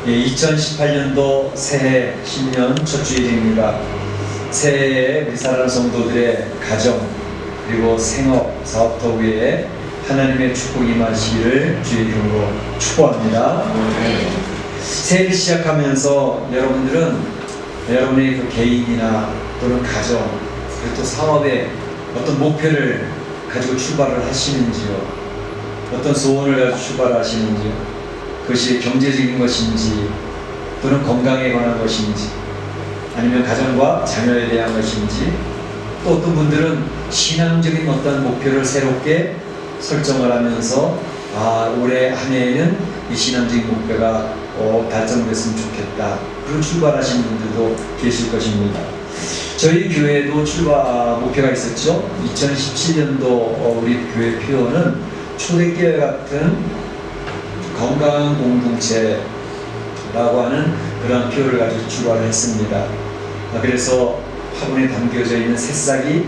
2018년도 새해 신년 첫 주일입니다. 새해에 우리 사랑하는 성도들의 가정 그리고 생업, 사업터 위에 하나님의 축복이 임하시기를 주의 이름으로 축복합니다. 새해를 시작하면서 여러분들은 여러분의 그 개인이나 또는 가정 그리고 또 사업에 어떤 목표를 가지고 출발을 하시는지요? 어떤 소원을 가지고 출발하시는지요? 그것이 경제적인 것인지 또는 건강에 관한 것인지 아니면 가정과 자녀에 대한 것인지 또 어떤 분들은 신앙적인 어떤 목표를 새롭게 설정을 하면서 올해 한 해에는 이 신앙적인 목표가 달성됐으면 좋겠다 그런 출발하시는 분들도 계실 것입니다. 저희 교회도 목표가 있었죠. 2017년도 우리 교회 표어는 초대교회 같은 건강한 공동체라고 하는 그런 표를 가지고 출발을 했습니다. 그래서 화분에 담겨져 있는 새싹이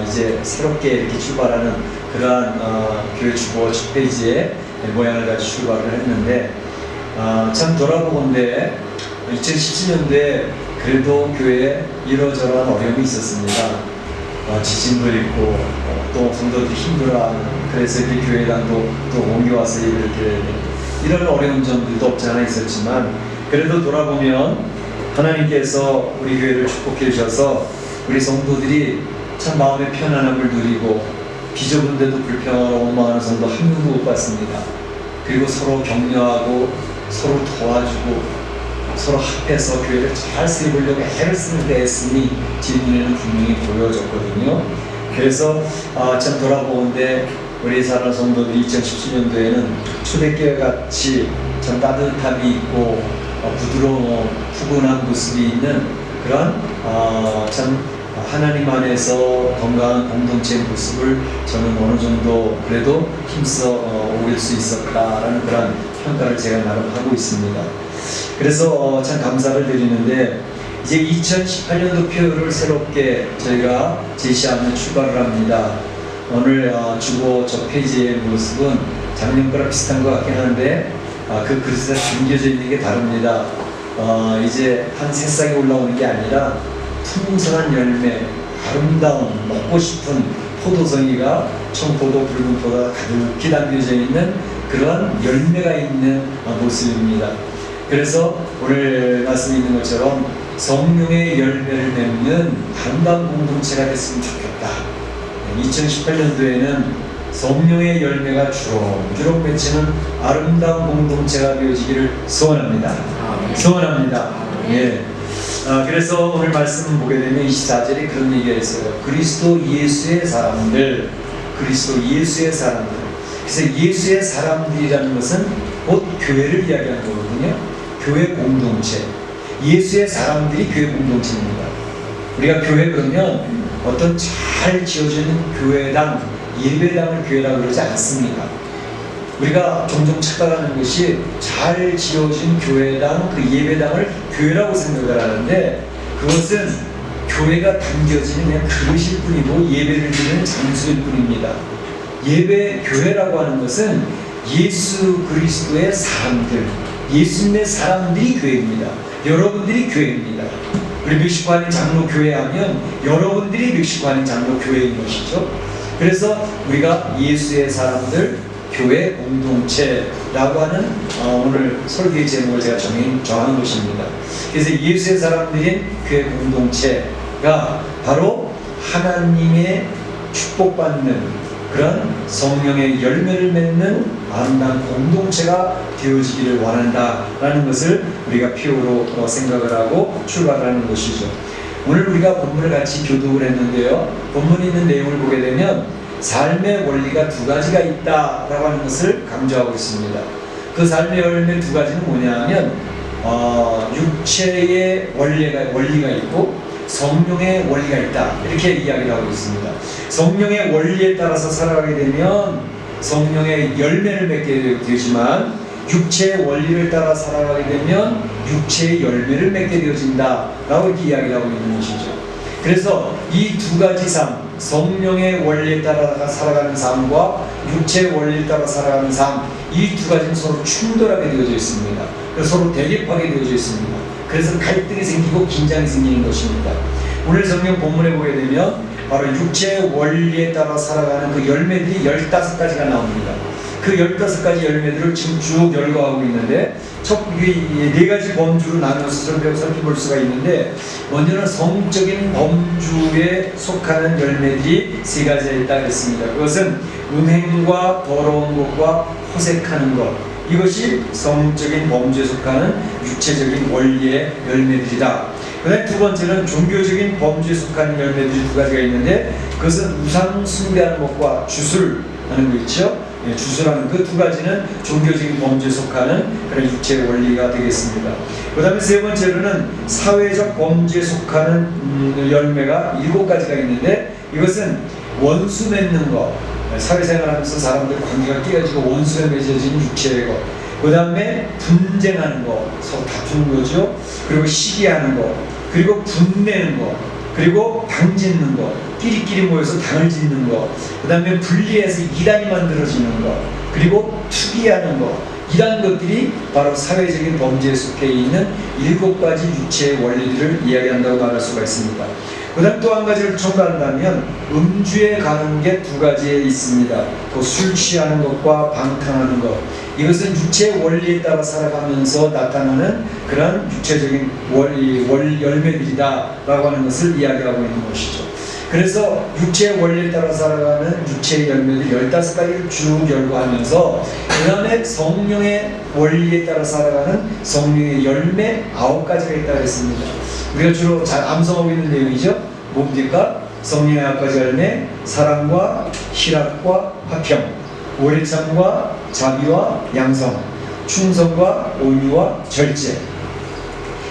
이제 새롭게 이렇게 출발하는 그러한 교회 주보 첫 페이지의 모양을 가지고 출발을 했는데 참 돌아보건대 2017년도에 그래도 교회에 이러저러한 어려움이 있었습니다. 지진도 있고 또 성도들이 힘들어하는 그래서 이렇게 교회당도 또 옮겨와서 예배를 드려야 되는 이런 어려운 점들도 없지 않아 있었지만 그래도 돌아보면 하나님께서 우리 교회를 축복해 주셔서 우리 성도들이 참 마음의 편안함을 누리고 비좁은데도 불평하고 원망하는 성도 한 명도 못 봤습니다. 그리고 서로 격려하고 서로 도와주고 서로 합해서 교회를 잘 세우려고 애를 쓰는 데 했으니 제 눈에는 분명히 보여졌거든요. 그래서 참 돌아보는데 우리 사랑하는 성도들이 2017년도에는 초대교회 같이 참 따뜻함이 있고 부드러운 푸근한 모습이 있는 그런 참 하나님 안에서 건강한 공동체의 모습을 저는 어느 정도 그래도 힘써 오길 수 있었다라는 그런 평가를 제가 나름 하고 있습니다. 그래서 참 감사를 드리는데 이제 2018년도 표를 새롭게 저희가 제시하며 출발을 합니다. 오늘 주보 저 페이지의 모습은 작년 거랑 비슷한 것 같긴 한데 그 그릇에 담겨져 있는 게 다릅니다. 이제 한 새싹이 올라오는 게 아니라 풍성한 열매, 아름다운 먹고 싶은 포도송이가 청포도, 붉은 포도가 가득히 담겨져 있는 그런 열매가 있는 모습입니다. 그래서 오늘 말씀에 있는 것처럼 성령의 열매를 맺는 아름다운 공동체가 됐으면 좋겠다. 2018년도에는 성령의 열매가 주렁주렁 맺히는 아름다운 공동체가 되어지기를 소원합니다. 소원합니다. 예. 그래서 오늘 말씀 보게 되면 24절에 그런 얘기가 있어요. 그리스도 예수의 사람들, 그리스도 예수의 사람들. 그래서 예수의 사람들이라는 것은 곧 교회를 이야기하는 거거든요. 교회 공동체. 예수의 사람들이 교회 공동체입니다. 우리가 교회 그러면 어떤 잘 지어지는 교회당, 예배당을 교회라고 그러지 않습니다. 우리가 종종 착각하는 것이 잘 지어진 교회당, 그 예배당을 교회라고 생각을 하는데 그것은 교회가 담겨지는 그냥 그릇일 뿐이고 예배를 드리는 장소일 뿐입니다. 예배 교회라고 하는 것은 예수 그리스도의 사람들, 예수님의 사람들이 교회입니다. 여러분들이 교회입니다. 우리 멕시코한인 장로 교회하면 여러분들이 멕시코한인 장로 교회인 것이죠. 그래서 우리가 예수의 사람들 교회 공동체라고 하는 오늘 설교의 제목을 제가 정한 것입니다. 그래서 예수의 사람들인 교회 공동체가 바로 하나님의 축복받는 그런 성령의 열매를 맺는 아름다운 공동체가 되어지기를 원한다라는 것을 우리가 피오로 생각을 하고 출발하는 것이죠. 오늘 우리가 본문을 같이 교독을 했는데요. 본문에 있는 내용을 보게 되면 삶의 원리가 두 가지가 있다라고 하는 것을 강조하고 있습니다. 그 삶의 원리 두 가지는 뭐냐 하면 육체의 원리가 있고 성령의 원리가 있다 이렇게 이야기를 하고 있습니다. 성령의 원리에 따라서 살아가게 되면 성령의 열매를 맺게 되지만 육체의 원리를 따라 살아가게 되면 육체의 열매를 맺게 되어진다라고 이렇게 이야기를 하고 있는 것이죠. 그래서 이 두 가지 삶, 성령의 원리에 따라 살아가는 삶과 육체의 원리에 따라 살아가는 삶, 이 두 가지는 서로 충돌하게 되어져 있습니다. 그래서 서로 대립하게 되어져 있습니다. 그래서 갈등이 생기고 긴장이 생기는 것입니다. 오늘 성경 본문에 보게 되면 바로 육체의 원리에 따라 살아가는 그 열매들이 15가지가 나옵니다. 그 15가지 열매들을 지금 쭉 열거하고 있는데 네 가지 범주로 나누어서 살펴볼 수가 있는데, 먼저는 성적인 범주에 속하는 열매들이 3가지가 있다고 했습니다. 그것은 음행과 더러운 것과 호색하는 것, 이것이 성적인 범주에 속하는 육체적인 원리의 열매들이다. 그 다음에 두 번째는 종교적인 범주에 속하는 열매들이 2가지가 있는데, 그것은 우상 숭배하는 것과 주술하는 거 있죠. 주술하는 그 2가지는 종교적인 범주에 속하는 그런 육체의 원리가 되겠습니다. 그 다음에 세 번째로는 사회적 범주에 속하는 열매가 7가지가 있는데, 이것은 원수 맺는 것, 사회생활하면서 사람들 관계가 깨어지고 원수에 맺어지는 육체의 것, 그 다음에 분쟁하는 것, 서로 다투는 거죠. 그리고 시기하는 것, 그리고 분내는 것, 그리고 당 짓는 것, 끼리끼리 모여서 당을 짓는 것, 그 다음에 분리해서 이단이 만들어지는 것, 그리고 투기하는 것, 이런 것들이 바로 사회적인 범죄에 속해 있는 7가지 육체의 원리들을 이야기한다고 말할 수가 있습니다. 그 다음 또 한 가지를 첨가한다면 음주에 가는 게 2가지에 있습니다. 또 술 취하는 것과 방탕하는 것, 이것은 육체의 원리에 따라 살아가면서 나타나는 그런 육체적인 열매들이다 라고 하는 것을 이야기하고 있는 것이죠. 그래서 육체의 원리에 따라 살아가는 육체의 열매들 15가지를 쭉 열거하면서 그 다음에 성령의 원리에 따라 살아가는 성령의 열매 9가지가 있다고 했습니다. 우리가 주로 잘 암송하고 있는 내용이죠. 뭡니까? 성령의 9가지 열매, 사랑과 희락과 화평, 오래참과 자비와 양성, 충성과 온유와 절제.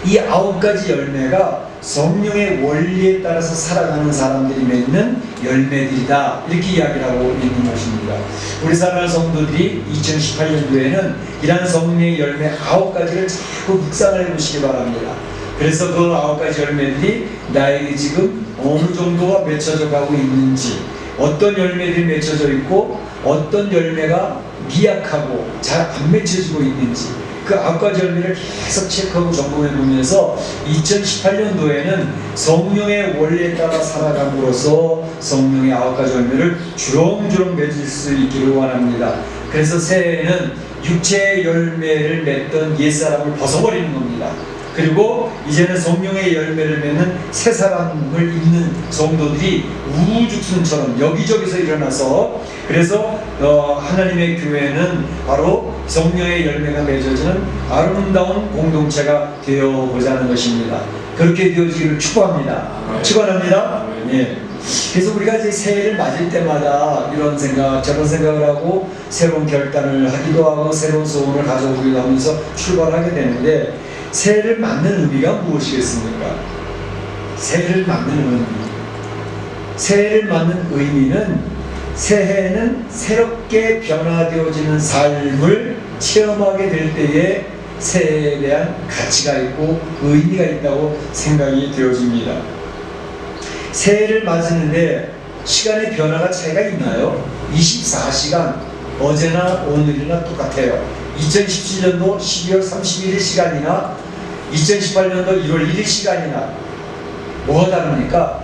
이 9가지 열매가 성령의 원리에 따라서 살아가는 사람들이 맺는 열매들이다, 이렇게 이야기를 하고 있는 것입니다. 우리 사랑하는 성도들이 2018년도에는 이러한 성령의 열매 9가지를 자꾸 묵상을 해보시기 바랍니다. 그래서 그 9가지 열매들이 나에게 지금 어느 정도가 맺혀져 가고 있는지, 어떤 열매들이 맺혀져 있고 어떤 열매가 미약하고 잘 안 맺혀지고 있는지, 그 9가지 열매를 계속 체크하고 점검해 보면서 2018년도에는 성령의 원리에 따라 살아감으로써 성령의 9가지 열매를 주렁주렁 맺을 수 있기를 원합니다. 그래서 새해에는 육체의 열매를 맺던 옛사람을 벗어버리는 겁니다. 그리고 이제는 성령의 열매를 맺는 새 사람을 입는 성도들이 우후죽순처럼 여기저기서 일어나서, 그래서 하나님의 교회는 바로 성령의 열매가 맺어지는 아름다운 공동체가 되어보자는 것입니다. 그렇게 되어지기를 축복합니다. 축원합니다. 예. 그래서 우리가 이제 새해를 맞을 때마다 이런 생각 저런 생각을 하고 새로운 결단을 하기도 하고 새로운 소원을 가져오기도 하면서 출발하게 되는데, 새해를 맞는 의미가 무엇이겠습니까? 새해를 맞는 의미. 새해를 맞는 의미는 새해는 새롭게 변화되어지는 삶을 체험하게 될 때에 새해에 대한 가치가 있고 의미가 있다고 생각이 되어집니다. 새해를 맞이하는데 시간의 변화가 차이가 있나요? 24시간 어제나 오늘이나 똑같아요. 2017년도 12월 31일 시간이나 2018년도 1월 1일 시간이나 뭐가 다릅니까?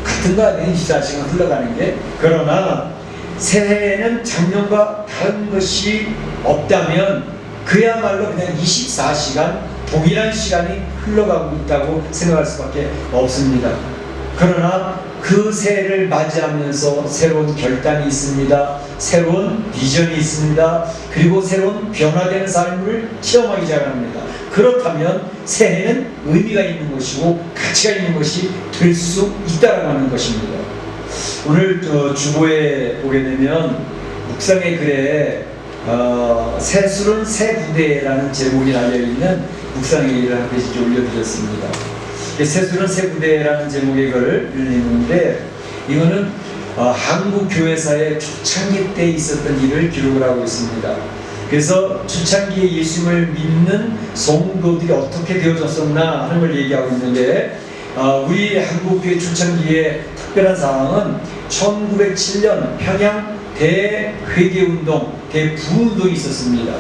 같은 거 아니에요? 24시간 흘러가는 게. 그러나 새해에는 작년과 다른 것이 없다면 그야말로 그냥 24시간 동일한 시간이 흘러가고 있다고 생각할 수밖에 없습니다. 그러나 그 새해를 맞이하면서 새로운 결단이 있습니다. 새로운 비전이 있습니다. 그리고 새로운 변화되는 삶을 체험하기 시작합니다. 그렇다면 새해는 의미가 있는 것이고 가치가 있는 것이 될 수 있다라고 하는 것입니다. 오늘 주보에 보게 되면 묵상의 글에 새술은 새 부대라는 제목이 달려있는 묵상의 글을 한 페이지 올려드렸습니다. 새술은 새 부대라는 제목의 글을 읽는데, 이거는 한국 교회사의 초창기 때 있었던 일을 기록을 하고 있습니다. 그래서 초창기에 예수님을 믿는 성도들이 어떻게 되어졌었나 하는 걸 얘기하고 있는데, 우리 한국교회 초창기의 특별한 사항은 1907년 평양 대회계운동, 대부운동이 있었습니다.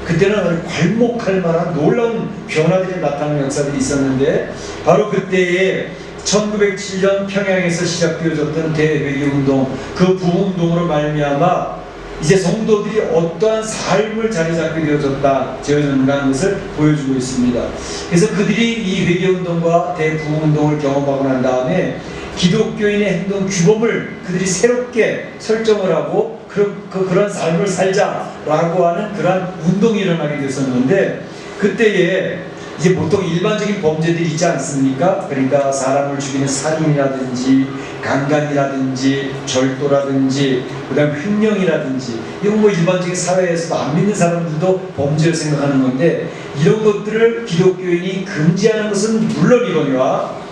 그때는 괄목할 만한 놀라운 변화들이 나타나는 역사들이 있었는데, 바로 그때에 1907년 평양에서 시작되어졌던 대외교운동, 그 부운동으로 말미암아 이제 성도들이 어떠한 삶을 자리잡게 되어졌는가 하는 것을 보여주고 있습니다. 그래서 그들이 이 외교운동과 대부운동을 경험하고 난 다음에 기독교인의 행동 규범을 그들이 새롭게 설정을 하고 그런 삶을 살자라고 하는 그러한 운동이 일어나게 됐었는데, 그때에 이제 보통 일반적인 범죄들이 있지 않습니까? 그러니까 사람을 죽이는 살인이라든지 강간이라든지 절도라든지 그다음에 횡령이라든지, 이건 뭐 일반적인 사회에서도 안 믿는 사람들도 범죄를 생각하는 건데, 이런 것들을 기독교인이 금지하는 것은 물론이거니와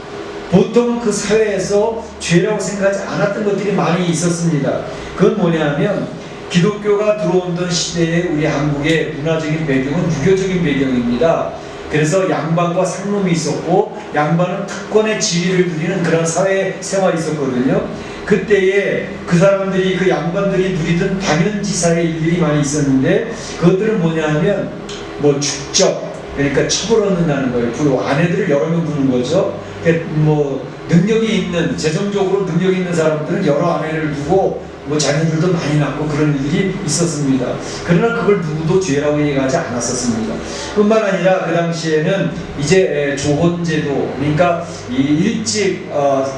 보통 그 사회에서 죄라고 생각하지 않았던 것들이 많이 있었습니다. 그건 뭐냐면, 기독교가 들어오던 시대에 우리 한국의 문화적인 배경은 유교적인 배경입니다. 그래서 양반과 상놈이 있었고, 양반은 특권의 지위를 누리는 그런 사회 생활이 있었거든요. 그때에 그 사람들이, 그 양반들이 누리던 당연지사의 일들이 많이 있었는데, 그것들은 뭐냐 하면 뭐 축적, 그러니까 첩을 얻는다는 거예요. 그 아내들을 여러 명 두는 거죠. 뭐 능력이 있는, 재정적으로 능력이 있는 사람들은 여러 아내를 두고 뭐 자녀들도 많이 낳고 그런 일이 있었습니다. 그러나 그걸 누구도 죄라고 얘기하지 않았었습니다. 뿐만 아니라 그 당시에는 이제 조혼제도, 그러니까 일찍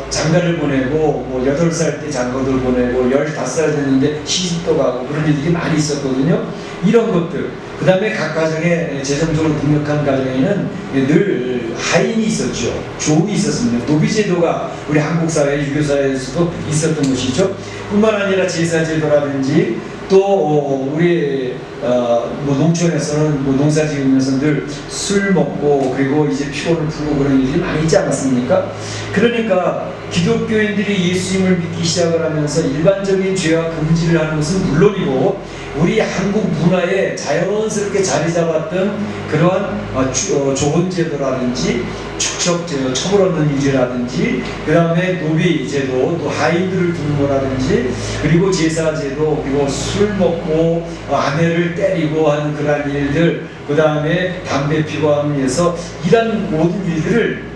장가를 보내고 뭐 8살 때 장가를 보내고 15살 됐는데 시집도 가고 그런 일들이 많이 있었거든요. 이런 것들, 그 다음에 각 가정에 재정적으로 능력한 가정에는 늘 하인이 있었죠. 조음이 있었습니다. 노비제도가 우리 한국 사회, 유교 사회에서도 있었던 것이죠. 뿐만 아니라 제사제도라든지 또 우리 뭐 농촌에서는 뭐 농사 지으면서 늘 술 먹고 그리고 이제 피곤을 풀고 그런 일이 많이 있지 않았습니까? 그러니까 기독교인들이 예수님을 믿기 시작을 하면서 일반적인 죄와 금지를 하는 것은 물론이고, 우리 한국 문화에 자연스럽게 자리 잡았던 그러한 조혼제도라든지 축적제도, 첩을 얻는 일이라든지, 그 다음에 노비제도, 또 하인들을 두는 거라든지, 그리고 제사제도, 그리고 술 먹고 아내를 때리고 하는 그러한 일들, 그 다음에 담배 피고 하면서 이런 모든 일들을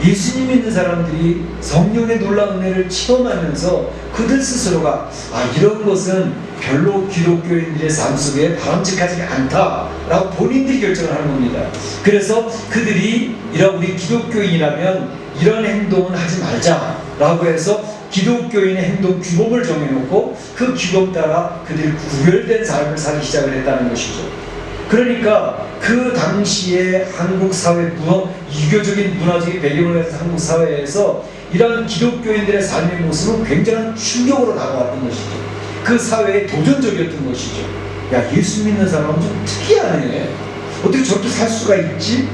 예수님 믿는 사람들이 성령의 놀라운 은혜를 체험하면서 그들 스스로가 이런 것은 별로 기독교인들의 삶 속에 바람직하지 않다라고 본인들이 결정을 하는 겁니다. 그래서 그들이 우리 기독교인이라면 이런 행동은 하지 말자라고 해서 기독교인의 행동 규범을 정해놓고 그 규범 따라 그들이 구별된 삶을 살기 시작을 했다는 것이죠. 그러니까 그 당시에 한국 사회 유교적인 문화적인 배경을 가진 한국 사회에서 이런 기독교인들의 삶의 모습은 굉장한 충격으로 다가왔던 것이죠. 그 사회에 도전적이었던 것이죠. 야, 예수 믿는 사람은 좀 특이하네. 어떻게 저렇게 살 수가 있지?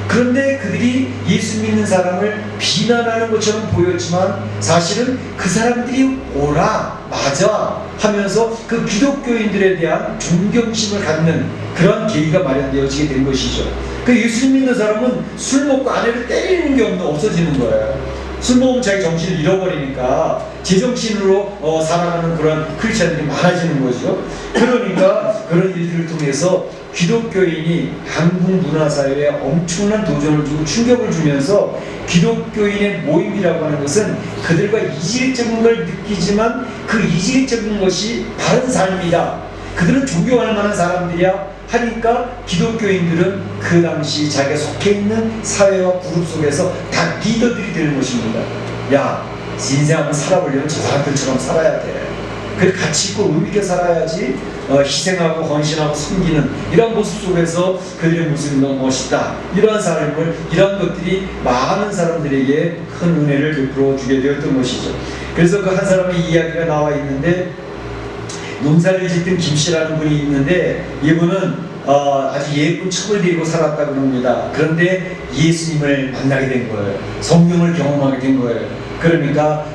그런데 그들이 예수 믿는 사람을 비난하는 것처럼 보였지만, 사실은 그 사람들이 옳아, 맞아 하면서 그 기독교인들에 대한 존경심을 갖는 그런 계기가 마련되어지게 된 것이죠. 그 예수 믿는 사람은 술 먹고 아내를 때리는 게 없어지는 거예요. 술 먹으면 자기 정신을 잃어버리니까 제정신으로 살아가는 그런 크리스찬들이 많아지는 거죠. 그러니까 그런 일들을 통해서 기독교인이 한국 문화사회에 엄청난 도전을 주고 충격을 주면서, 기독교인의 모임이라고 하는 것은 그들과 이질적인 걸 느끼지만 그 이질적인 것이 바른 삶이다, 그들은 존경할 만한 사람들이야 하니까 기독교인들은 그 당시 자기가 속해 있는 사회와 그룹 속에서 다 리더들이 되는 것입니다. 야, 인생 한번 살아보려면 저 사람들처럼 살아야 돼. 그래, 가치 있고 의미 있게 살아야지. 희생하고 헌신하고 섬기는 이런 모습 속에서 그들의 모습이 너무 멋있다. 이러한 삶을, 이러한 것들이 많은 사람들에게 큰 은혜를 베풀어 주게 되었던 것이죠. 그래서 그 한 사람의 이야기가 나와 있는데, 농사를 짓던 김씨라는 분이 있는데, 이분은 아주 예쁜 첩을 들이고 살았다고 합니다. 그런데 예수님을 만나게 된 거예요. 성령을 경험하게 된 거예요. 그러니까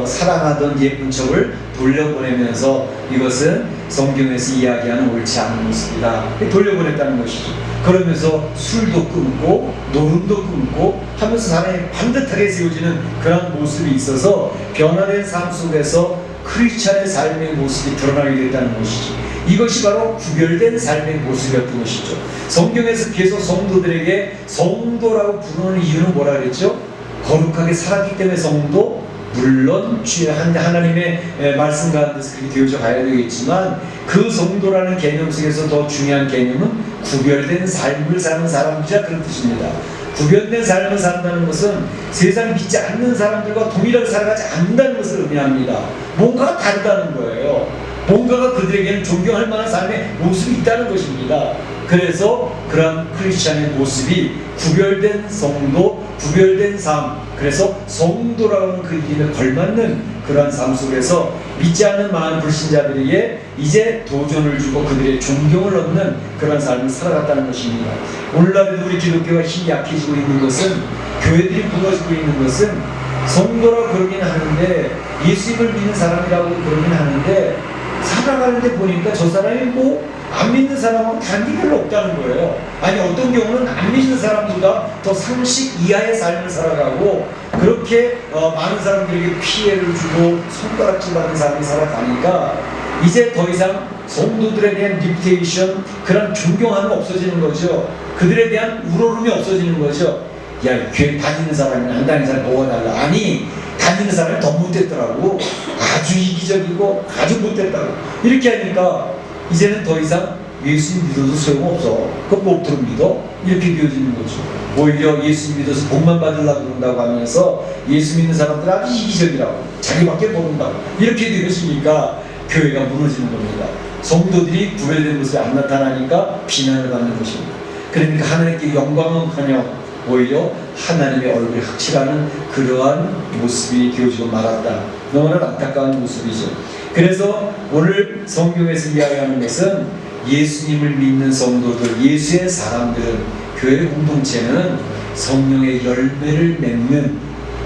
사랑하던 예쁜 첩을 돌려보내면서 이것은 성경에서 이야기하는 옳지 않은 모습이다, 돌려보냈다는 것이죠. 그러면서 술도 끊고 노름도 끊고 하면서 사람이 반듯하게 세워지는 그런 모습이 있어서 변화된 삶 속에서 크리스찬의 삶의 모습이 드러나게 됐다는 것이죠. 이것이 바로 구별된 삶의 모습이었던 것이죠. 성경에서 계속 성도들에게 성도라고 부르는 이유는 뭐라 그랬죠? 거룩하게 살았기 때문에 성도, 물론 하나님의 말씀 가운데서 그렇게 되어져 가야 되겠지만 그 성도라는 개념 속에서 더 중요한 개념은 구별된 삶을 사는 사람이라 그런 뜻입니다. 구별된 삶을 산다는 것은 세상 믿지 않는 사람들과 동일하게 살아가지 않는다는 것을 의미합니다. 뭔가가 다르다는 거예요. 뭔가가 그들에게는 존경할 만한 삶의 모습이 있다는 것입니다. 그래서 그러한 크리스찬의 모습이 구별된 성도, 구별된 삶, 그래서 성도라는 그 이름에 걸맞는 그러한 삶 속에서 믿지 않는 많은 불신자들에게 이제 도전을 주고 그들의 존경을 얻는 그러한 삶을 살아갔다는 것입니다. 오늘날에도 우리 기독교가 힘이 약해지고 있는 것은, 교회들이 무너지고 있는 것은 성도라고 그러긴 하는데, 예수님을 믿는 사람이라고 그러긴 하는데, 살아가는데 보니까 저 사람이 뭐 안 믿는 사람하고 다른 게 별로 없다는 거예요. 아니, 어떤 경우는 안 믿는 사람보다 더 상식 이하의 삶을 살아가고, 그렇게 많은 사람들에게 피해를 주고 손가락질 받는 사람이 살아가니까 이제 더 이상 성도들에 대한 리퓨테이션, 그런 존경함이 없어지는 거죠. 그들에 대한 우러름이 없어지는 거죠. 야, 교회 다니는 사람이나 안 다니는 사람이 뭐가 달라. 아니, 다니는 사람이 더 못됐더라고. 아주 이기적이고 아주 못됐다고. 이렇게 하니까 이제는 더 이상 예수님 믿어도 소용없어. 그럼 뭐부터 믿어? 이렇게 되어지는 거죠. 오히려 예수님 믿어서 복만 받으려고 그런다고 하면서 예수 믿는 사람들 아주 이기적이라고, 자기밖에 모른다고, 이렇게 되어지니까 교회가 무너지는 겁니다. 성도들이 구별된 모습이 안 나타나니까 비난을 받는 것입니다. 그러니까 하나님께 영광은커녕 오히려 하나님의 얼굴이 흑칠하는 그러한 모습이 되어지고 말았다. 너무나 안타까운 모습이죠. 그래서 오늘 성경에서 이야기하는 것은 예수님을 믿는 성도들, 예수의 사람들은, 교회 공동체는 성령의 열매를 맺는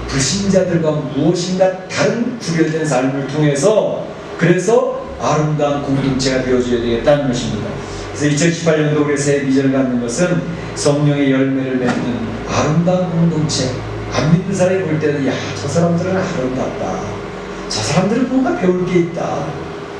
불신자들과 무엇인가 다른 구별된 삶을 통해서, 그래서 아름다운 공동체가 되어줘야 되겠다는 것입니다. 그래서 2018년도 우리 새 비전을 갖는 것은 성령의 열매를 맺는 아름다운 공동체. 안 믿는 사람이 볼 때는, 야, 저 사람들은 아름답다, 저 사람들은 뭔가 배울 게 있다,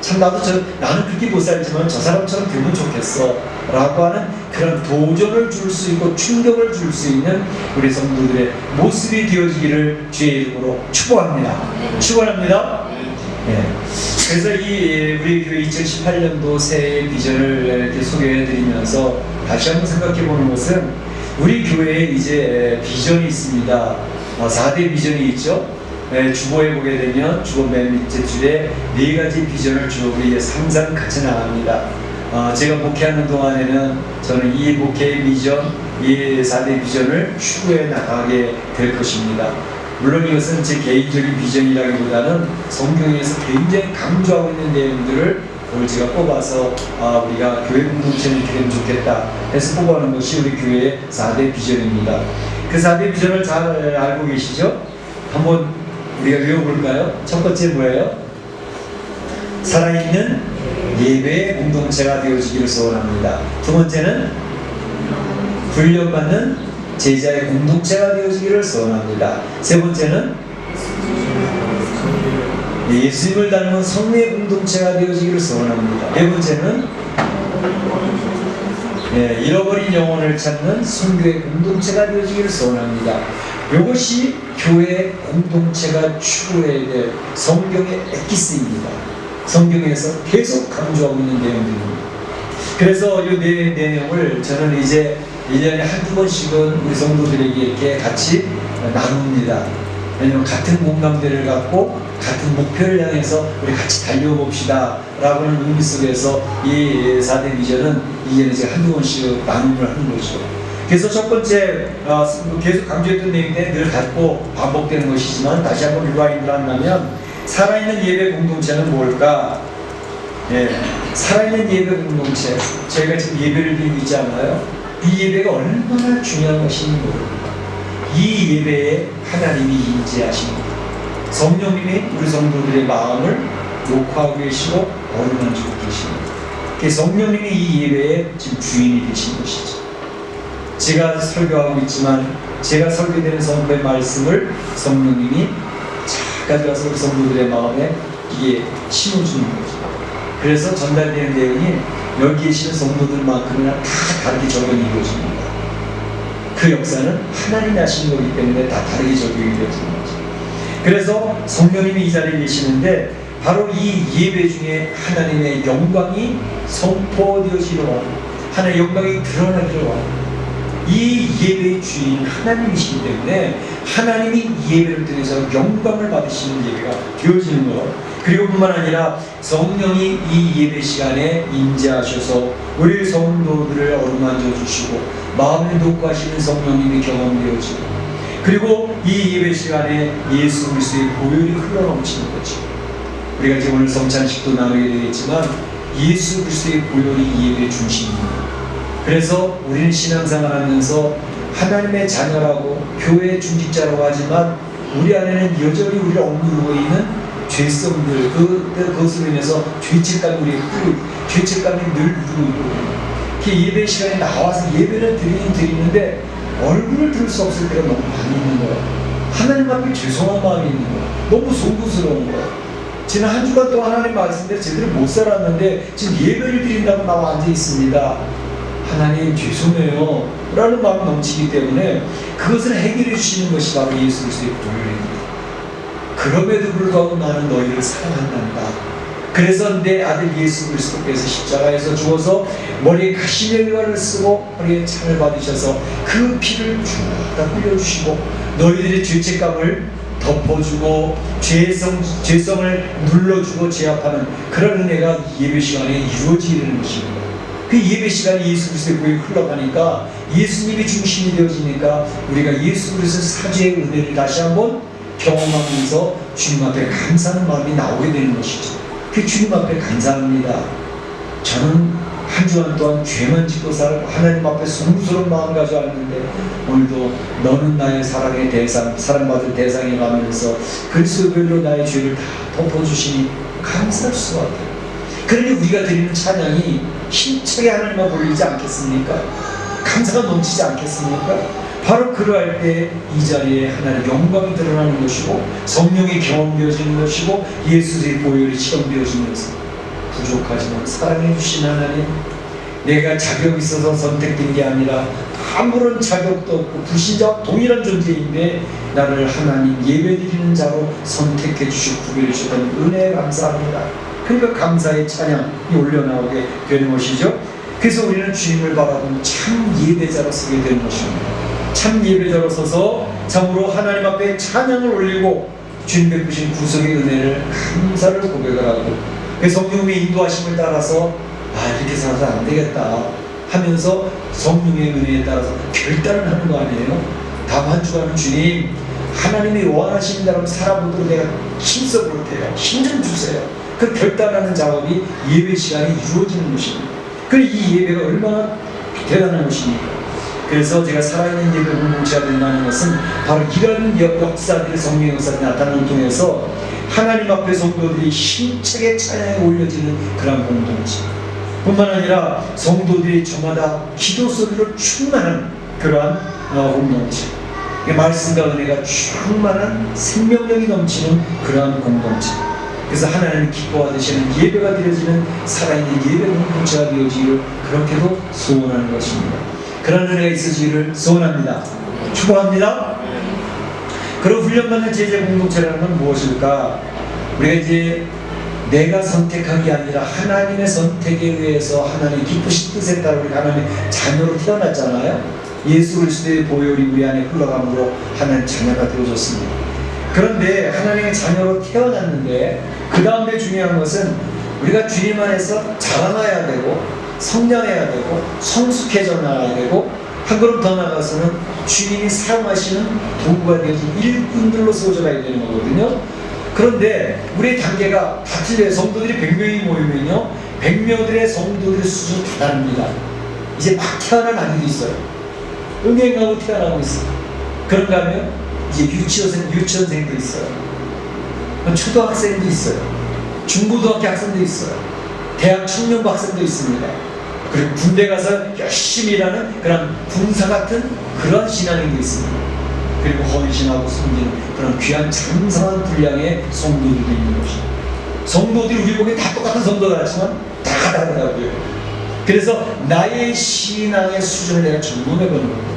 참 나는 그렇게 못 살지만 저 사람처럼 되면 좋겠어 라고 하는 그런 도전을 줄 수 있고 충격을 줄 수 있는 우리 성도들의 모습이 되어지기를 주의 이름으로 축복합니다. 축원합니다. 네. 그래서 우리 교회 2018년도 새해 비전을 이렇게 소개해드리면서 다시 한번 생각해보는 것은, 우리 교회에 이제 비전이 있습니다. 4대 비전이 있죠. 주보에 보게 되면 주보 맨 밑에 줄에 4가지 비전을 주로 우리 항상 같이 나갑니다. 제가 목회하는 동안에는 저는 이 목회의 비전, 이 4대 비전을 추구해 나가게 될 것입니다. 물론 이것은 제 개인적인 비전이라기보다는 성경에서 굉장히 강조하고 있는 내용들을 오늘 제가 뽑아서 우리가 교회 공동체는 이렇게 되면 좋겠다 해서 뽑아놓은 것이 우리 교회의 4대 비전입니다. 그 4대 비전을 잘 알고 계시죠? 한번 우리가 외워볼까요? 첫 번째 뭐예요? 살아있는 예배의 공동체가 되어지기를 소원합니다. 두 번째는 훈련받는 제자의 공동체가 되어지기를 소원합니다. 세 번째는 예수님을 닮은 성례의 공동체가 되어지기를 소원합니다. 네 번째는 잃어버린 영혼을 찾는 선교의 공동체가 되어지기를 소원합니다. 이것이 교회 공동체가 추구해야 될 성경의 엑기스입니다. 성경에서 계속 강조하고 있는 내용들입니다. 그래서 이 네 내용을 저는 이제 1년에 한두 번씩은 우리 성도들에게 이렇게 같이 나눕니다. 왜냐하면 같은 공감대를 갖고 같은 목표를 향해서 우리 같이 달려봅시다 라고는 의미 속에서 이 4대 비전은 1년에 제가 한두 번씩 나눔을 하는 거죠. 그래서 첫 번째 계속 강조했던 내용인데 늘 같고 반복되는 것이지만 다시 한번 리와인드를 한다면, 살아있는 예배 공동체는 뭘까? 살아있는 예배 공동체, 저희가 지금 예배를 드리고 있지 않아요? 이 예배가 얼마나 중요한 것인지 모릅니다. 이 예배에 하나님이 임재하십니다. 성령님이 우리 성도들의 마음을 녹화하고 계시고 어루만지고 계십니다. 성령님이 이 예배의 지금 주인이 되신 것이죠. 제가 설교하고 있지만 제가 설교되는 성도의 말씀을 성령님이 잘 가져가서 우리 성도들의 마음에 이게 심어주는 거죠. 그래서 전달되는 내용이 여기 계시는 성도들만큼이나 다 다르게 적용이 이루어집니다. 그 역사는 하나님이 하시는 거기 때문에 다 다르게 적용이 이루어지는 거죠. 그래서 성령님이 이 자리에 계시는데 바로 이 예배 중에 하나님의 영광이 선포되어지러 와요. 하나님의 영광이 드러나기로 와요. 이 예배의 주인은 하나님이시기 때문에 하나님이 이 예배를 통해서 영광을 받으시는 예배가 되어지는 것. 그리고 뿐만 아니라 성령이 이 예배 시간에 임재하셔서 우리 성도들을 어루만져 주시고 마음을 녹화하시는 성령님이 경험되어지고, 그리고 이 예배 시간에 예수 그리스도의 보혈이 흘러넘치는 거죠. 우리가 이제 오늘 성찬식도 나누게 되겠지만 예수 그리스도의 보혈이 이 예배의 중심입니다. 그래서 우리는 신앙생활 하면서 하나님의 자녀라고 교회의 중직자라고 하지만 우리 안에는 여전히 우리를 억누르고 있는 죄성들, 그것으로 인해서 죄책감이 우리의 죄책감이 늘 누르고 있고, 예배 시간에 나와서 예배를 드리는데 얼굴을 들 수 없을 때가 너무 많이 있는 거예요. 하나님 앞에 죄송한 마음이 있는 거예요. 너무 송구스러운 거예요. 지난 한 주간 동안 하나님 말씀대로 제대로 못 살았는데 지금 예배를 드린다고 나와 앉아 있습니다. 하나님 죄송해요 라는 마음이 넘치기 때문에 그것을 해결해 주시는 것이 바로 예수 그리스도의 보혈입니다. 그럼에도 불구하고 나는 너희를 사랑한단다. 그래서 내 아들 예수 그리스도께서 십자가에서 죽어서 머리에 가시멜가를 쓰고 허리에 창을 받으셔서 그 피를 쭉 다 흘려주시고 너희들의 죄책감을 덮어주고 죄성을 눌러주고 제압하는 그런 은혜가 예배 시간에 이루어지게 되는 것입니다. 그 예배 시간에 예수 그리스도의 보혈이 흘러가니까 예수님이 중심이 되어지니까 우리가 예수 그리스도의 사죄의 은혜를 다시 한번 경험하면서 주님 앞에 감사하는 마음이 나오게 되는 것이죠. 그 주님 앞에 감사합니다. 저는 한 주간 동안 죄만 짓고 살고 하나님 앞에 송구스러운 마음 가져왔는데 오늘도 너는 나의 사랑의 대상, 사랑받을 대상에 가면서 그리스도의 보혈로 나의 죄를 다 덮어주시니 감사할 수가 없어요. 그러니 우리가 드리는 찬양이 힘차게 하나님만 올리지 않겠습니까? 감사가 넘치지 않겠습니까? 바로 그러할 때 이 자리에 하나님의 영광이 드러나는 것이고 성령이 경험되어지는 것이고 예수의 보혈이 체험되어지면서 부족하지만 사랑해 주신 하나님, 내가 자격이 있어서 선택된 게 아니라 아무런 자격도 없고 불신자와 동일한 존재인데 나를 하나님 예배드리는 자로 선택해 주시고 구별해 주셨던 은혜에 감사합니다. 그러니까 감사의 찬양이 올려나오게 되는 것이죠. 그래서 우리는 주님을 바라보는 참 예배자로 서게 되는 것입니다. 참 예배자로 서서 참으로 하나님 앞에 찬양을 올리고 주님 베푸신 구속의 은혜를 감사를 고백을 하고 그 성령의 인도하심을 따라서 이렇게 살아서 안 되겠다 하면서 성령의 은혜에 따라서 결단을 하는 거 아니에요? 다음 한 주간은 주님 하나님이 원하시는 대로 살아보도록 내가 힘써 볼 테요. 힘 좀 주세요. 그 결단하는 작업이 예배 시간에 이루어지는 것입니다. 이 예배가 얼마나 대단한 것입니까? 그래서 제가 살아있는 예배 공동체가 된다는 것은 바로 이런 역사들을 성령의 역사들이 나타나는 통해서 하나님 앞에 성도들이 힘차게 찬양에 올려지는 그런 공동체 뿐만 아니라 성도들이 저마다 기도 소리로 충만한 그러한 공동체, 말씀과 은혜가 충만한 생명력이 넘치는 그러한 공동체, 그래서 하나님이 기뻐하시는 예배가 드려지는 살아있는 예배 공동체가 되어지기를 그렇게도 소원하는 것입니다. 그런 은혜가 있어지기를 소원합니다. 축복합니다. 그런 훈련받는 제자 공동체라는 건 무엇일까? 우리가 이제 내가 선택한 게 아니라 하나님의 선택에 의해서 하나님의 기쁘신 뜻에 따라 우리가 하나님의 자녀로 태어났잖아요. 예수 그리스도의 보혈이 우리 안에 흘러감으로 하나님 자녀가 되어졌습니다. 그런데 하나님의 자녀로 태어났는데 그 다음에 중요한 것은 우리가 주님 안에서 자라나야 되고 성장해야 되고 성숙해져 나가야 되고 한 걸음 더 나가서는 주님이 사용하시는 도구가 되어진 일꾼들로 세워져 가야 되는 거거든요. 그런데 우리의 단계가 다 틀려요. 성도들이 100명이 모이면요 100명들의 성도들의 수준이 다 다릅니다. 이제 막 태어난 아기도 있어요. 응행하고 태어나고 있어요. 그런가 하면 이제 유치원생도 있어요. 초등학생도 있어요. 중고등학교 학생도 있어요. 대학 청년부 학생도 있습니다. 그리고 군대 가서 열심히 일하는 그런 군사 같은 그런 신앙인도 있습니다. 그리고 헌신하고 숨기는 그런 귀한 장성한 분량의 성도들도 있는 것입니다. 성도들이 우리 보기엔 다 똑같은 성도가 같지만 다 다르다고요. 그래서 나의 신앙의 수준을 내가 점검해보는 거예요.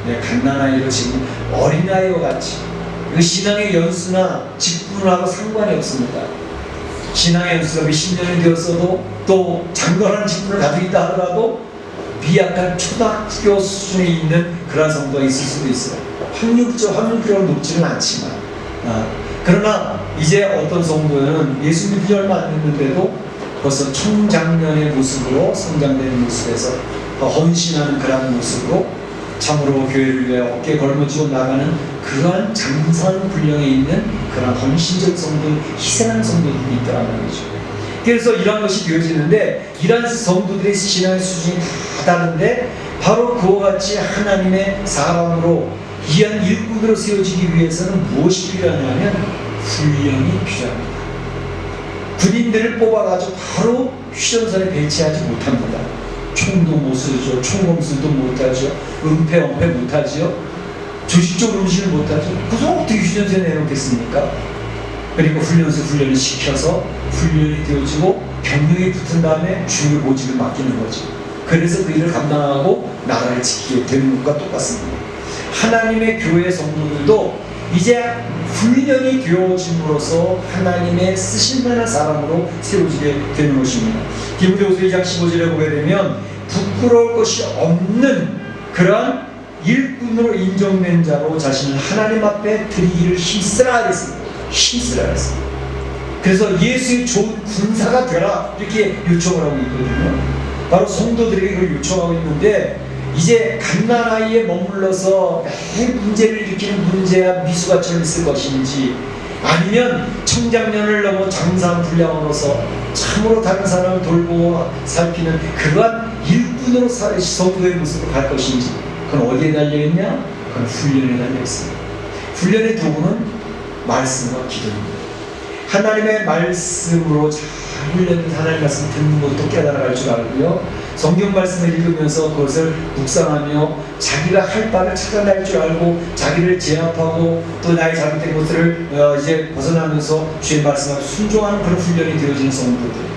내가 갓난아이로 지금 어린아이와 같이 그 신앙의 연수나 직분하고 상관이 없습니다. 신앙의 연수가 몇십 년이 되었어도 또 장관한 직분을 가지고 있다 하더라도 미약한 초등학교 수준에 있는 그런 성도가 있을 수도 있어요. 확률적으로 높지는 않지만 그러나 이제 어떤 성도는 예수 믿은 지 얼마 안 됐는데도 벌써 총장년의 모습으로 성장되는 모습에서 헌신하는 그런 모습으로 참으로 교회를 위해 어깨에 걸머쥐고 나가는 그러한 장선 분량에 있는 그런 헌신적 성도, 희생하는 성도들이 있더란 말이죠. 그래서 이러한 것이 되어지는데 이러한 성도들의 신앙의 수준이 다 다른데 바로 그와 같이 하나님의 사람으로 귀한 일꾼으로 세워지기 위해서는 무엇이 필요하냐면 훈련이 필요합니다. 군인들을 뽑아가지고 바로 휴전선에 배치하지 못합니다. 총도 못 쓰죠. 총검술도 못하죠. 은폐, 엄폐 못하죠. 조직적 음식을 못하죠. 그래서 어떻게 휴전선에 내놓겠습니까? 그리고 훈련을 시켜서 훈련이 되어지고 병력이 붙은 다음에 주요 보직을 맡기는 거죠. 그래서 그 일을 감당하고 나라를 지키게 되는 것과 똑같습니다. 하나님의 교회 성도들도 이제 훈련이 되어짐으로써 하나님의 쓰실만한 사람으로 세워지게 되는 것입니다. 디모데후서 2장 15절에 보게 되면 부끄러울 것이 없는 그러한 일꾼으로 인정된 자로 자신을 하나님 앞에 드리기를 힘쓰라 했습니다. 힘쓰라 했습니다. 그래서 예수의 좋은 군사가 되라 이렇게 요청을 하고 있거든요. 바로 성도들에게 그걸 요청하고 있는데 이제 갓난아이에 머물러서 매일 문제를 일으키는 문제야 미숙아처럼 있을 것인지 아니면 청장년을 넘어 장사분량으로서 참으로 다른 사람을 돌보고 살피는 그러한 일꾼으로 성도의 모습으로 갈 것인지 그건 어디에 달려있냐? 그건 훈련에 달려있습니다. 훈련의 도구는 말씀과 기도입니다. 하나님의 말씀으로 잘 훈련된 하나님의 말씀 듣는 것도 깨달아갈 줄 알고요. 성경 말씀을 읽으면서 그것을 묵상하며 자기가 할 바를 찾아낼 줄 알고 자기를 제압하고 또 나의 잘못된 것들을 이제 벗어나면서 주의 말씀에 순종하는 그런 훈련이 되어지는 성도들.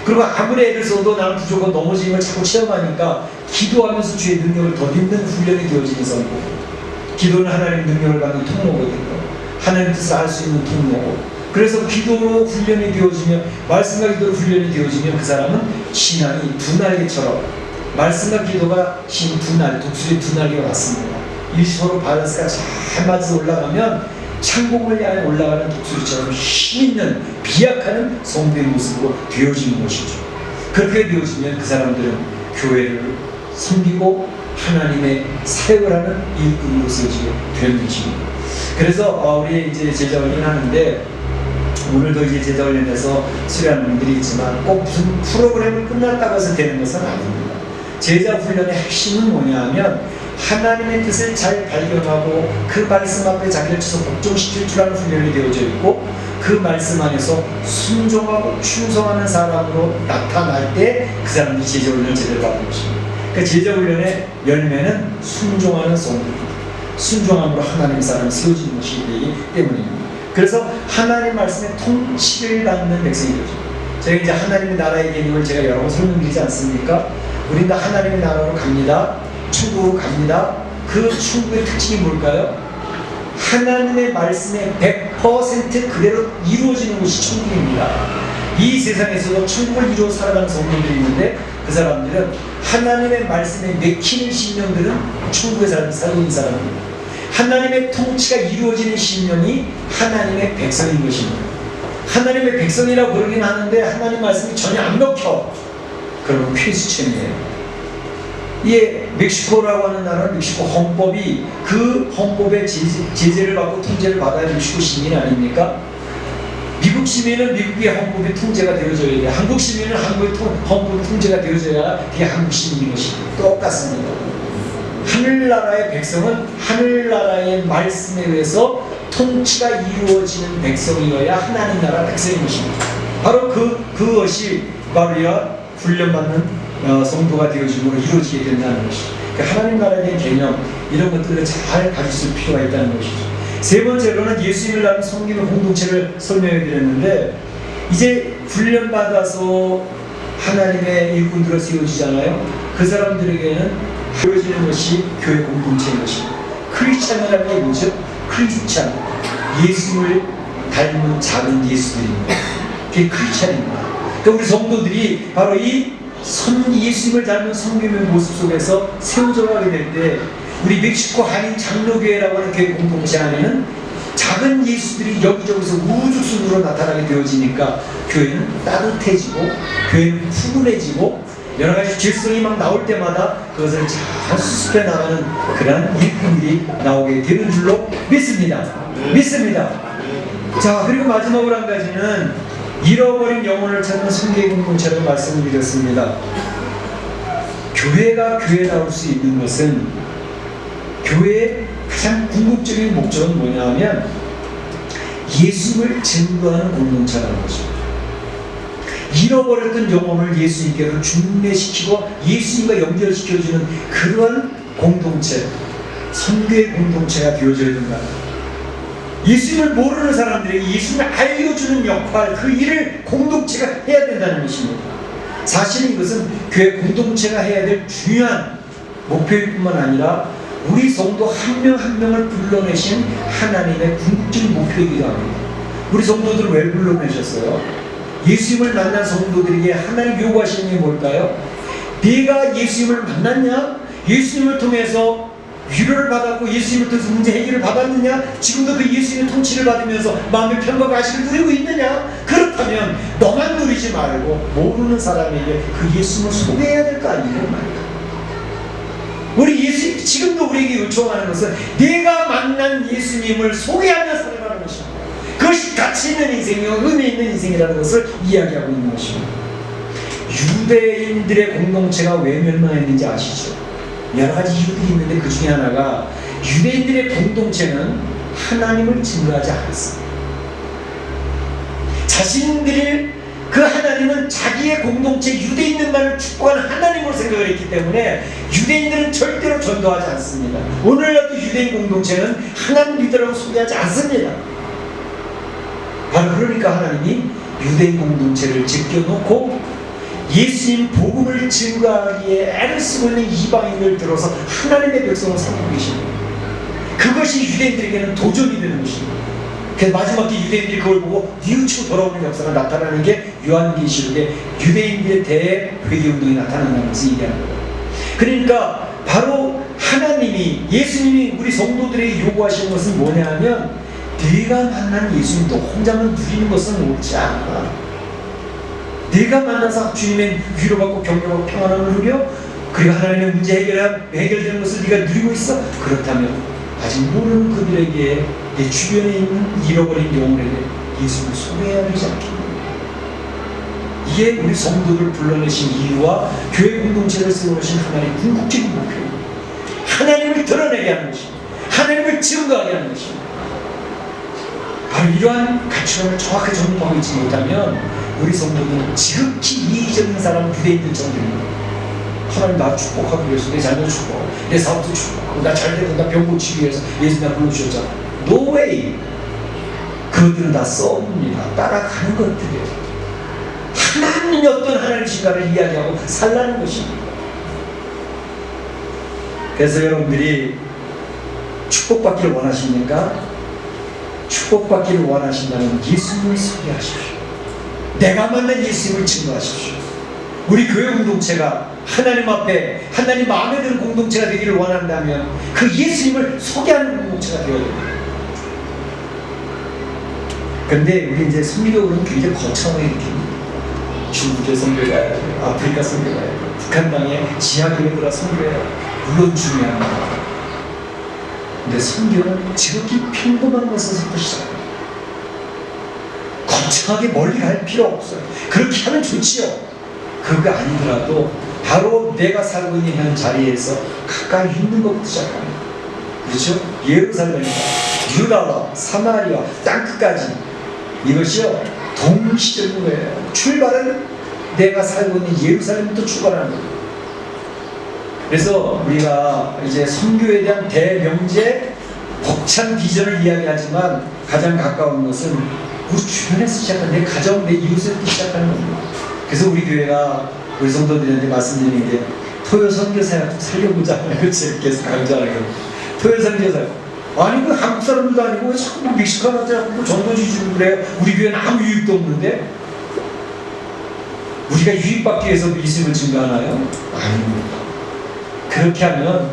그리고 아무리 애를 써도 나는 부족하고 넘어지는 걸 자꾸 체험하니까 기도하면서 주의 능력을 덧입는 훈련이 되어지는 성도. 기도는 하나님의 능력을 받는 통로거든요. 하나님 뜻을 알 수 있는 통로고. 그래서 기도로 훈련이 되어지며 말씀과 기도로 훈련이 되어지면 그 사람은 신앙이 두 날개처럼 말씀과 기도가 신 두 날, 독수리 두 날개가 같습니다. 이 서로 밸런스가 잘 맞아서 올라가면 창공을 향해 올라가는 독수리처럼 힘있는 비약하는 성도의 모습으로 되어지는 것이죠. 그렇게 되어지면 그 사람들은 교회를 섬기고 하나님의 사역을 하는 일꾼으로 세워지게 되는 것입니다. 그래서 우리 이제 제자 훈련 하는데 오늘도 이제 제자 훈련에서 수련하는 분들이 있지만 꼭 무슨 프로그램을 끝났다고 해서 되는 것은 아닙니다. 제자 훈련의 핵심은 뭐냐 하면 하나님의 뜻을 잘 발견하고 그 말씀 앞에 자기를 쳐서 복종시킬 줄 아는 훈련이 되어져 있고 그 말씀 안에서 순종하고 충성하는 사람으로 나타날 때 그 사람이 제자 훈련을 제대로 받는 것입니다. 그 제자 훈련의 열매는 순종하는 성도입니다. 순종함으로 하나님의 사람이 세워지는 것이 되기 때문입니다. 그래서 하나님 말씀에 통치를 받는 백성이 되죠. 저희가 이제 하나님의 나라의 개념을 제가 여러 번 설명드리지 않습니까? 우리는 다 하나님의 나라로 갑니다. 천국으로 갑니다. 그 천국의 특징이 뭘까요? 하나님의 말씀에 100% 그대로 이루어지는 곳이 천국입니다. 이 세상에서도 천국을 이루어 살아가는 성도들이 있는데 그 사람들은 하나님의 말씀에 맥히는 신령들은 천국에 살고 있는 사람입니다. 하나님의 통치가 이루어지는 신령이 하나님의 백성인 것입니다. 하나님의 백성이라고 그러긴 하는데 하나님 말씀이 전혀 안 먹혀. 그러면 필수체이에요. 예, 멕시코라고 하는 나라는 멕시코 헌법이 그 헌법의 제재를 받고 통제를 받아야 멕시코 시민 아닙니까? 미국 시민은 미국의 헌법이 통제가 되어져야 돼. 한국 시민은 한국의 헌법이 통제가 되어져야 그게 한국 시민인 것입니다. 똑같습니다. 하늘나라의 백성은 하늘나라의 말씀에 의해서 통치가 이루어지는 백성이어야 하나님 나라 백성인 것입니다. 바로 그것이 바로 이런 훈련받는 성도가 되어짐으로 이루어지게 된다는 것이죠. 그러니까 하나님 나라에 대한 개념 이런 것들을 잘 가질 필요가 있다는 것이죠. 세 번째로는 예수님을 닮은 섬기는 공동체를 설명해 드렸는데 이제 훈련받아서 하나님의 일꾼들로 세워지잖아요. 그 사람들에게는 보여지는 것이 교회 공동체인 것입니다. 크리스찬이라는 게 뭐죠? 크리스찬, 예수를 닮은 작은 예수들입니다. 그게 크리스찬입니다. 그러니까 우리 성도들이 바로 이 예수님을 닮은 성경의 모습 속에서 세워져 가게 될 때, 우리 멕시코 한인 장로교회라고 하는 교회 공동체 안에는 작은 예수들이 여기저기서 우주순으로 나타나게 되어지니까 교회는 따뜻해지고, 교회는 푸근해지고, 여러 가지 질성이 막 나올 때마다 그것을 잘 수습해 나가는 그러한 일꾼들이 나오게 되는 줄로 믿습니다. 자, 그리고 마지막으로 한 가지는 잃어버린 영혼을 찾는 성교의 공동체라고 말씀을 드렸습니다. 교회가 교회다울 수 있는 것은, 교회의 가장 궁극적인 목적은 뭐냐 하면 예수를 증거하는 공동체라는 것입니다. 잃어버렸던 영혼을 예수님께로 중매시키고 예수님과 연결시켜주는 그러한 공동체, 선교의 공동체가 되어져야 된다. 예수님을 모르는 사람들에게 예수님을 알려주는 역할, 그 일을 공동체가 해야 된다는 것입니다. 사실 이것은 교회 공동체가 해야 될 중요한 목표일 뿐만 아니라 우리 성도 한 명 한 명을 불러내신 하나님의 궁극적인 목표이기도 합니다. 우리 성도들을 왜 불러내셨어요? 예수님을 만난 성도들에게 하나님 요구하시는 게 뭘까요? 네가 예수님을 만났냐? 예수님을 통해서 위로를 받았고 예수님을 통해서 문제 해결을 받았느냐? 지금도 그 예수님의 통치를 받으면서 마음의 평강과 안식을 누리고 있느냐? 그렇다면 너만 누리지 말고 모르는 사람에게 그 예수님을 소개해야 될 거 아니에요? 우리 예수, 지금도 우리에게 요청하는 것은 내가 만난 예수님을 소개하며 살아가는 것입니다. 그것이 가치 있는 인생이요 의미 있는 인생이라는 것을 이야기하고 있는 것입니다. 유대인들의 공동체가 왜 멸망했는지 아시죠? 여러 가지 이유들이 있는데 그 중에 하나가 유대인들의 공동체는 하나님을 증거하지 않았습니다. 자신들이 그 하나님은 자기의 공동체 유대인들만을 축복하는 하나님으로 생각을 했기 때문에 유대인들은 절대로 전도하지 않습니다. 오늘날도 유대인 공동체는 하나님 믿으라고 소개하지 않습니다. 바로 그러니까 하나님이 유대인 공동체를 제껴놓고 예수님 복음을 증거하기에 애를 쓰고 있는 이방인을 들어서 하나님의 백성을 삼고 계십니다. 그것이 유대인들에게는 도전이 되는 것입니다. 그래서 마지막에 유대인들이 그걸 보고 뉘우치고 돌아오는 역사가 나타나는 게 요한계시록에 유대인들의 대회개운동이 나타난다는 것을 얘기하는 거예요. 그러니까 바로 하나님이, 예수님이 우리 성도들에게 요구하시는 것은 뭐냐 하면 네가 만난 예수님 너 혼자만 누리는 것은 옳지 않아. 네가 만나서 주님의 위로받고 격려받고 평안함을 누려, 그리고 하나님의 문제 해결되는 것을 네가 누리고 있어. 그렇다면 아직 모르는 그들에게, 내 주변에 있는 잃어버린 영혼에게 예수를 소개해야 되지 않겠느냐. 이게 우리 성도들 불러내신 이유와 교회 공동체를 세워놓으신 하나님의 궁극적인 목표입니다. 하나님을 드러내게 하는 것입니다. 하나님을 증거하게 하는 것입니다. 바로 이러한 가치관을 정확하게 정립하고 있지 못하면 우리 성도들은 지극히 이기적인 사람, 유대인들처럼 됩니다. 하나님 나 축복하기 위해서, 내 자녀 축복, 내 사업도 축복하고, 나 잘되고 나 병 고치기 위해서 예수 나 불러주셨잖아. No way! 그것들은 다 썩입니다. 따라가는 것들이에요. 하나님이 어떤 하나님이신가를 이야기하고 살라는 것입니다. 그래서 여러분들이 축복받기를 원하십니까? 축복받기를 원하신다면 예수님을 소개하십시오. 내가 만난 예수님을 증거하십시오. 우리 교회 공동체가 하나님 앞에 하나님 마음에 드는 공동체가 되기를 원한다면 그 예수님을 소개하는 공동체가 되어야 됩니다. 그런데 우리 이제 선교적으로는 굉장히 거창하게 느낍니다. 중국에 선교가야 돼, 아프리카 선교가야 돼, 북한 땅에 지하교회 들어 선교해야 돼. 물론 중요합니다. 근데 선교는 지극히 평범한 것에서부터 시작합니다. 거창하게 멀리 갈 필요 없어요. 그렇게 하면 좋지요. 그거 아니더라도 바로 내가 살고 있는 현 자리에서 가까이 있는 것부터 시작합니다. 그렇죠? 예루살렘과 유다와 사마리아 땅끝까지, 이것이요 동시적인 거예요. 출발은 내가 살고 있는 예루살렘부터 출발하는 거예요. 그래서 우리가 이제 선교에 대한 대명제 벅찬 비전을 이야기하지만 가장 가까운 것은 우리 주변에서 시작한 내 가정, 내 이웃에서 시작하는 겁니다. 그래서 우리 교회가 우리 성도들한테 말씀드리는 게 토요 선교사야 살려보자. 그렇지 계속 강조하는 거예요. 토요 선교사. 아니 그 한국 사람들도 아니고 왜 자꾸 멕시카한테 자꾸 전도지 주고 그래? 우리 교회는 아무 유익도 없는데 우리가 유익받기 위해서 미술을 증거하나요? 아닙니다. 그렇게 하면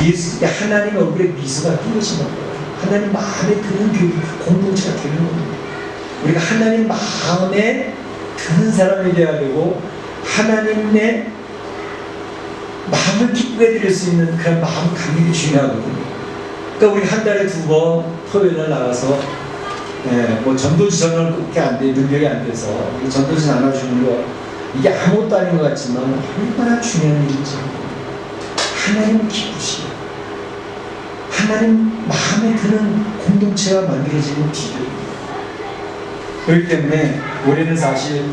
예수, 하나님 얼굴에 미소가 띄어지는 거예요. 하나님 마음에 드는 교회 공동체가 되는 겁니다. 우리가 하나님 마음에 드는 사람이 되어야 되고 하나님의 마음을 기쁘게 드릴 수 있는 그런 마음 갖는 게 중요하거든요. 그러니까 우리 한 달에 2번 토요일날 나가서 뭐 전도지 전화는 그렇게 안 돼, 능력이 안 돼서 전도지 나눠주는 거 이게 아무것도 아닌 것 같지만 얼마나 중요한 일인지 하나님 기쁘시고 하나님 마음에 드는 공동체가 만들어지는 비결입니다. 그렇기 때문에 올해는 사실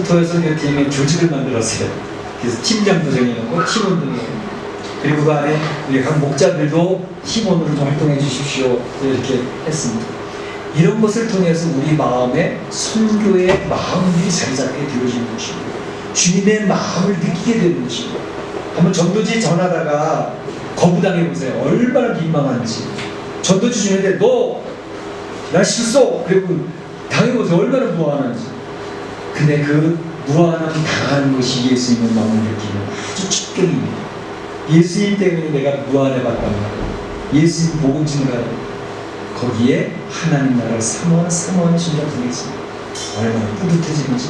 토요 선교팀의 조직을 만들었어요. 그래서 팀장도 정해놓고 팀원도 정해놓고 그리고 그 안에 우리 각 목자들도 팀원으로 좀 활동해 주십시오 이렇게 했습니다. 이런 것을 통해서 우리 마음에 선교의 마음이 자리 잡게 되어지는 것이고 주님의 마음을 느끼게 되는 것이고 한번 전도지 전하다가 거부당해 보세요. 얼마나 민망한지. 전도지 주는데 너 나 실소 그리고 당해보세요. 얼마나 무한한지. 근데 그 무한함 당하는 것이 예수님의 마음을 느끼는 아주 축복입니다. 예수님 때문에 내가 무한해봤단 말이에요. 예수님 복음 증가를 거기에 하나님 나라를 사모하는 순간 보내겠습니다. 얼마나 뿌듯해지는지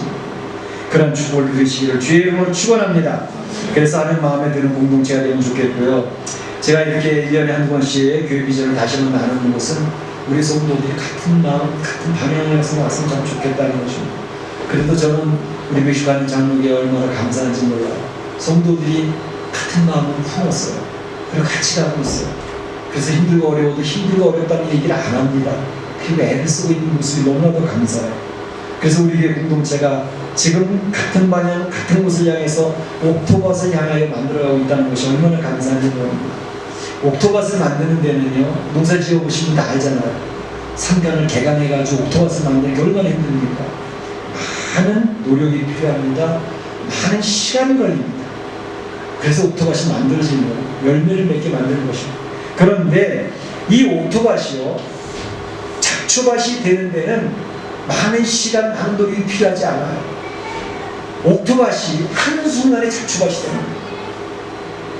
그런 축복을 누리시기를 주의 이름으로 축원합니다. 그래서 하나님 마음에 드는 공동체가 되면 좋겠고요. 제가 이렇게 1년에 한 번씩 교회 비전을 다시 한번 나누는 것은 우리 성도들이 같은 마음, 같은 방향에서 왔으면 참 좋겠다는 것입니다. 그래도 저는 우리 멕시코 장로교에 얼마나 감사한지 몰라요. 성도들이 같은 마음을 품었어요. 그리고 같이 가고 있어요. 그래서 힘들고 어려워도 힘들고 어렵다는 얘기를 안 합니다. 그리고 애를 쓰고 있는 모습이 너무나도 감사해요. 그래서 우리 교회 공동체가 지금 같은 방향, 같은 곳을 향해서 옥토밭을 향하여 만들어가고 있다는 것이 얼마나 감사한지 모릅니다. 옥토밭을 만드는 데는요, 농사 지어보시면 다 알잖아요. 산간을 개간해가지고 옥토밭을 만드는 게 얼마나 힘듭니까? 많은 노력이 필요합니다. 많은 시간이 걸립니다. 그래서 옥토밭이 만들어지는 거예요. 열매를 맺게 만드는 것입니다. 그런데 이 옥토밭이요, 잡초밭이 되는 데는 많은 시간, 많은 노력이 필요하지 않아요. 옥토밭이 한순간에 잡초밭이 됩니다.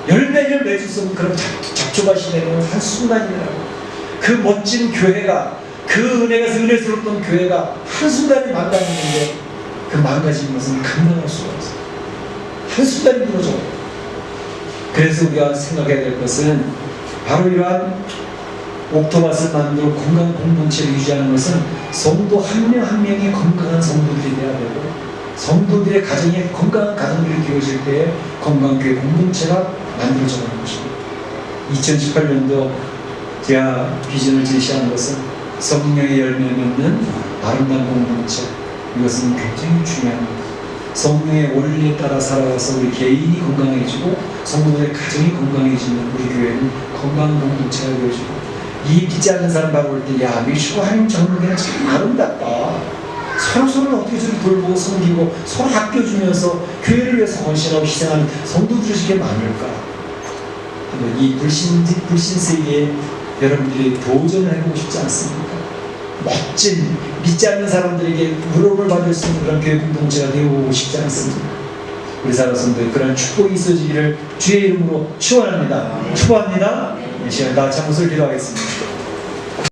열매를 맺을 수 없는 그런 잡초밭이 되는 한순간이라고. 그 멋진 교회가, 그 은혜가 은혜스러웠던 교회가 한순간에 망가지는데 그 망가진 것은 감당할 수가 없어요. 한순간에 무너져요. 그래서 우리가 생각해야 될 것은 바로 이러한 옥토밭을 만들고 건강한 공동체를 유지하는 것은 성도 한 명 한 명이 건강한 성도들이 되어야 되고 성도들의 가정에 건강한 가정들이 되어질 때에 건강한 교회 공동체가 만들어져가는 것입니다. 2018년도 제가 비전을 제시한 것은 성령의 열매를 맺는 아름다운 공동체, 이것은 굉장히 중요합니다. 성령의 원리에 따라 살아가서 우리 개인이 건강해지고 성도들의 가정이 건강해지는 우리 교회는 건강한 공동체가 되어지고 이 믿지 않는 사람 바로 올 때 야 멕시코 하나님 정교회는 참 아름답다. 서로서를 어떻게 저렇게 돌보고 섬기고 서로 아껴주면서 교회를 위해서 헌신하고 희생하는 성도들이 이렇게 많을까? 이 불신 세계에 여러분들이 도전을 해보고 싶지 않습니까? 멋진 믿지 않는 사람들에게 무릎을 받을 수 있는 그런 교회 공동체가 되어보고 싶지 않습니까? 우리 사랑성도의 그런 축복이 있어지기를 주의 이름으로 축원합니다. 축복합니다. 이 시간 다 같이 한번 기도하겠습니다.